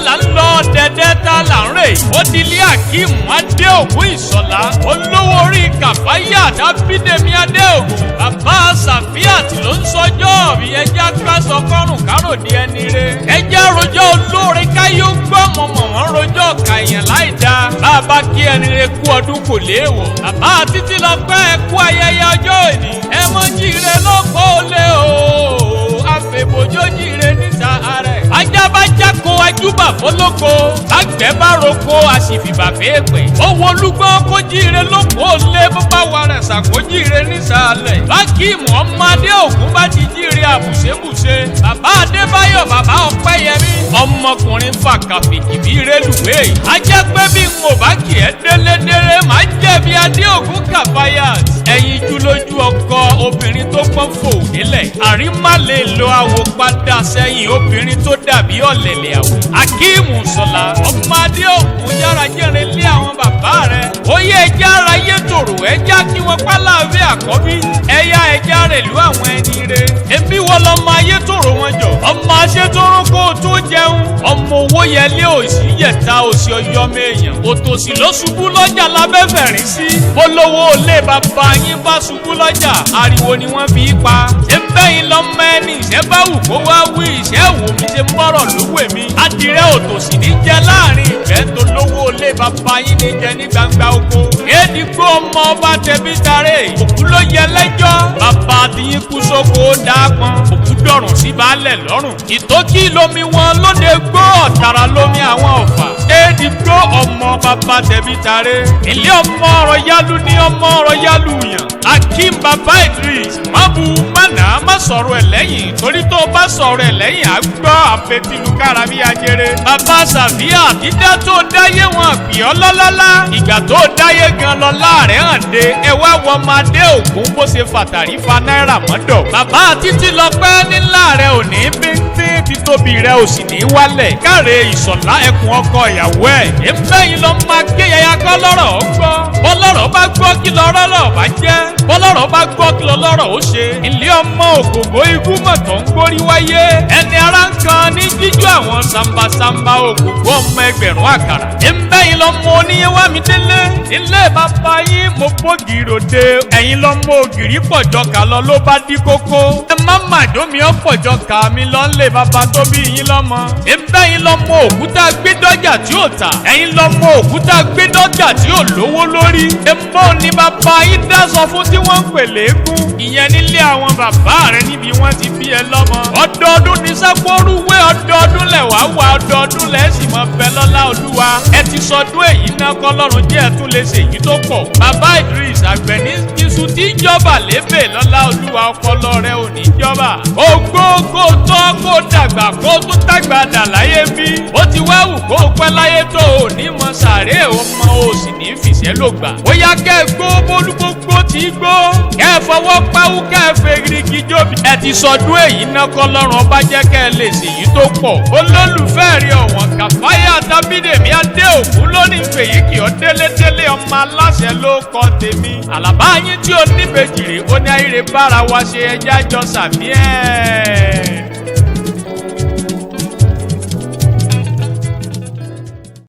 là ń lọ dẹ̀dẹ̀ ta là ń rè. ó di ilé Akeem Adéògún Ìṣọ̀lá olówó orí Kàfáyà Dábídèmí Adéògún. bàbá Sàfíàt ló ń sọjọ́ bí ẹja kásọ kọrùn kárò di ẹni re. ẹja rojọ́ olóore káyé ó gbọ́ mọ̀mọ́ wọn rojọ́ kàyàn láì dáa. bàbá kí ẹni re kú ọdún kò léèwọ̀. bàbá títí lọ pẹ́ ẹ kú ayẹyẹ ọjọ́ òní. ẹ mọ jíire lọ́pọ̀ olè o àfẹ̀bòjó jíire níta ààrẹ. ajá bá jáko ajúbà fọlọ́kọ. àgbẹ̀ bá roko àṣìfìbà fèèpẹ̀. owó olúgbọ́n kó jíire lọ́pọ̀ olè bó bá wà rẹ̀ sàkó jíire nísàlẹ̀. Akeem ọmọ Adéògún bá ti jíire àbùṣebùṣe. bàbá Adébáyọ̀ bàbá Ọpẹ́yẹmí. ọmọkùnrin fàkàfìkì bí rélùwé. ajá pé bí n ò bá kì ẹ́ délédéré máa jẹ̀bi Adéògún Kàfáyà. ẹ̀yin jù lójú ọkọ obìnrin tó pọ́n fò nílẹ̀. àrímá lè lo àwò padà sẹ́yìn obìnrin tó dàbí ọ̀lẹ̀lẹ̀ àwò. Akeem Ṣọlá ọmọ Adéògún yára jẹ́rẹ̀ lé àwọn bàbá rẹ̀. ó yẹ ẹja ara yé tòrò ẹja kí wọ́n pálàwé àkọ́bí. ẹ̀yà ẹja rẹ̀ lú àwọn ẹni rẹ̀. ẹbí wọ́n lọ́mọ ayé tòrò wọn jọ. ọmọ aṣẹ́tòrò kó o tó jẹun. ọmọ owó yẹlé òsì yẹta òsì ọyọ mẹ́yàn. òtòsí ló ṣubú lọ́jà lábẹ́fẹ̀rín sí. olówó olè bàbá yín bá ṣubú lọ́jà ariwo ni wọ́n fi pa. ṣé ń bẹ́yìn lọ́mọ ẹni ìṣẹ́ bá wù kó wá wí ìṣẹ́ wò mí ṣe ń bọ̀rọ̀ lówó mi. adìrẹ òtòsí ní jẹ láàrin ìfẹ́ tó lówó olè bàbá yín ní jẹ ní gbangba oko. èdè gbó ọmọ ọba tẹbí taré òkú ló yẹ lẹ́jọ́. bàbá àtìyín kú sóko ó dáa pọn òkú dọ̀rùn sí baálẹ̀ lọ́rùn. ìtókì lomi wọn lóde gbó ọ̀tàrà lomi àwọn ọ̀fà. èdè gbó ọmọ bàbá tẹbí taré. ilé ọmọ ọ̀rọ̀ yálù ní ọmọ ọ̀rọ̀ yálù yàn. Akeem bàbá Idris má bu mánà má sọ̀rọ̀ ẹ̀ lẹ́yìn torí tó bá sọ̀rọ̀ ẹ̀ lẹ́yìn á gbọ́ àfẹtìlúkára bí ajere. bàbá Sàfíà dídá tó dáyé wọn pè ọ́ lọ́lọ́lá. ìgbà tó dáyé gan lọ́lá rẹ̀ hàn dé. ẹ wá wọ ọmọ Adéògún bó ṣe fàtàrí fa náírà mọ́dọ̀. bàbá títí lọ pẹ́ nílá rẹ̀ ò ní bíntín títóbi rẹ̀ ò sì ní wálẹ̀. káre Ìṣọ̀lá ẹkùn ọkọ ìyàwó ẹ̀. ẹ̀ńbẹ́yìn lọ máa gé yàyà kọ́ lọ́rọ̀ ó gbọ́. bọ́lọ́rọ̀ bá gbọ́ kí lọ́rọ̀ bá jẹ́. bọ́lọ́rọ̀ bá gbọ́ kí lọ́rọ̀ ó ṣe. ilé ọmọ ògògó ikú mọ̀tọ́ ń gbórí wáyé. ẹni ara ń kan ní jíjú àwọn sambasamba ògògó ọmọ ẹgbẹ̀rún àkàrà. ẹ̀ńbẹ́yìn lọ́mọ oníyẹwà mi délé. ilé bàbá yín mo bógì ròde. ẹ̀yin lọ́mọ ògìrì pọ̀jọ́ kà lọ ló bá dí kókó. ẹ má màdómi ọ́ pọ̀jọ́ kà mí lọ ń lé bàbá tó bí yín lọ́mọ. ẹ̀ńbẹ́yìn lọ́mọ òkúta gbé dọ́jà tí ò tà. ẹ̀yin lọ́mọ òkúta gbé dọ́jà tí ò lówó lórí. ẹ̀mbọ́ ni bàbá yín dá sọ fún tí wọ́n ń pèlè égún. ìyẹn nílé àwọn bàbá rẹ níbi wọ́n ti bí ẹ lọ́mọ. ọdọọdún ní sápórúwé ọdọọdún lẹ̀ wá wá ọdọọdún lẹ̀ sì mọ bẹ lọ́lá olúwa. ẹ ti sọdún èyí náà kọ́ lọ́run jẹ́ ẹ tún lè ṣèyí tó pọ̀. bàbá Idris àgbẹ̀ ní iṣu tí jọba lébè lọ́lá olúwa ọpọlọ rẹ ò ní jọba. ògbó kó tọ́ kó dàgbà kó tún dàgbà dà láyé bí. ó ti wá wù kó pẹ́ láyé tó ò ní mọ sàré ọmọ ò sì ní fìṣẹ́ ló gbà. ó yá kẹ́ ẹ gbó bólúgbógbó tí gbó. kẹ́ ẹ fọwọ́ páwú kẹ́ ẹ fẹ́ girigi jóbi. ẹ ti sọdún èyí náà kọ́ lọ́rùn ọba jẹ́ kẹ́ ẹ lè ṣèyí tó pọ̀. olólùfẹ́ rí ọ̀wọ́n Kàfáyà Dábídèmí Adéògún lónìí fèyí kì ọ́ délédélé ọmọ aláṣẹ ló kọ́ tèmi. àlàbá yín tí ó níbejì rè ó ní ayére bára wa ṣe ẹjá jọ sàmí ẹ̀.